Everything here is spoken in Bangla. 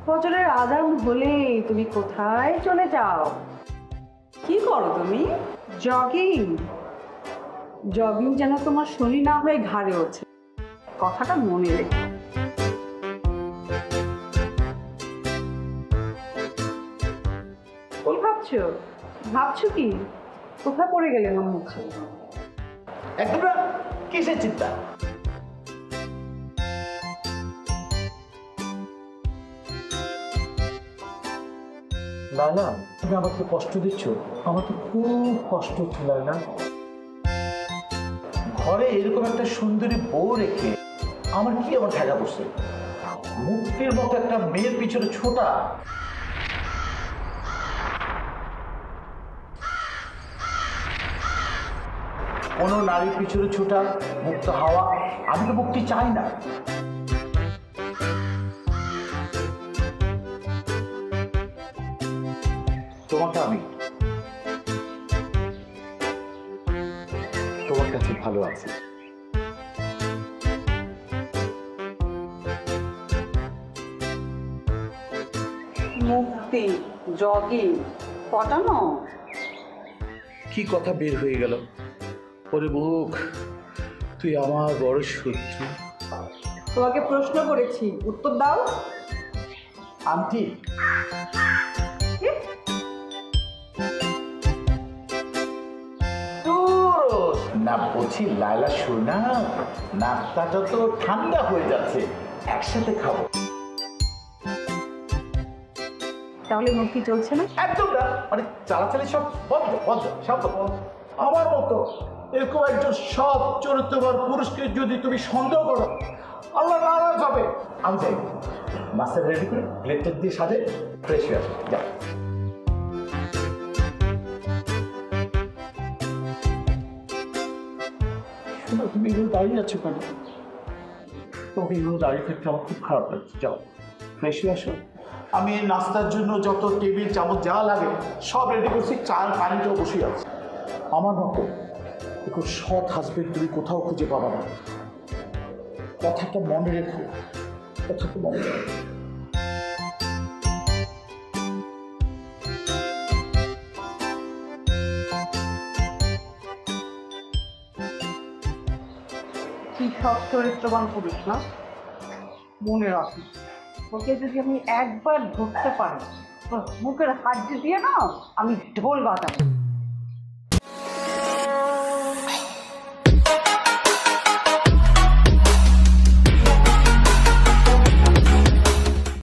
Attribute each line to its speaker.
Speaker 1: ফজরের আজান হলেই তুমি কোথায় চলে যাও? কি করো তুমি? জগিং। জগিং যেন তোমার শনি না হয়ে ঘাড়ে ওঠে, কথাটা মনে রেখো। কি ভাবছো? ভাবছো কি? কোথায় পড়ে গেলে মনে হচ্ছে?
Speaker 2: একদম না। কিসের চিন্তা? লালা, তুমি আমাকে কষ্ট দিচ্ছ। আমার তো খুব কষ্ট হচ্ছে লালা। ঘরে এরকম একটা সুন্দরী বউ রেখে আমার কি আমার ঠেকা বসছে? মুক্তির মতো একটা মেয়ের পিছনে ছোটা। কোনো নারীর পিছনে ছোটা, মুক্ত হাওয়া। আমি তো মুক্তি চাই না। তোমাকে আমি তোমার কাছে ভালো আছি।
Speaker 1: মুক্তি, জগিং, পটানো?
Speaker 2: কি কথা বের হয়ে গেল? ওরে মুখ, তুই আমার বড় শত্রু।
Speaker 1: তোমাকে প্রশ্ন করেছি, উত্তর দাও।
Speaker 2: আন্টি, না বলছি লায়লা শোনা, নাস্তা যত ঠান্ডা হয়ে যাচ্ছে, একসাথে খাবো।
Speaker 1: তাহলে মুক্তি চলছে না?
Speaker 2: একদম না, মানে চালাচালি সব বন্ধ বন্ধ, সব বন্ধ। আমার মতো এরকম একজন সৎ চরিত্রবান পুরুষকে যদি তুমি সন্দেহ করো, আল্লাহ নারাজ হবে। আমি যাই, মাস্টার রেডি করে প্লেট দিয়ে সাজে ফ্রেশ হয়ে আসো। যাও। তুমি এগুলো দাঁড়িয়ে যাচ্ছ কেন? তোমাকে এগুলো দাঁড়িয়ে থাকতে আমার খুব খারাপ লাগছে। যাও, ফ্রেশ হয়ে আসো। আমি নাস্তার জন্য যত টেবিল চামচ যা লাগে সব রেডি করছি, চার পানিটাও বসে আছে। আমার মতো একটু সৎ হাজবেন্ড তুমি কোথাও খুঁজে পাবা না। কথাটা মনে রেখো, কথাটা মনে রেখো।
Speaker 1: কি সব চরিত্রবান পুরুষ না? মনে রাখো, ওকে যদি আমি একবার ধরতে পারি, মুখের হাড্ডি দিয়ে না আমি ঢোল বাজাবো।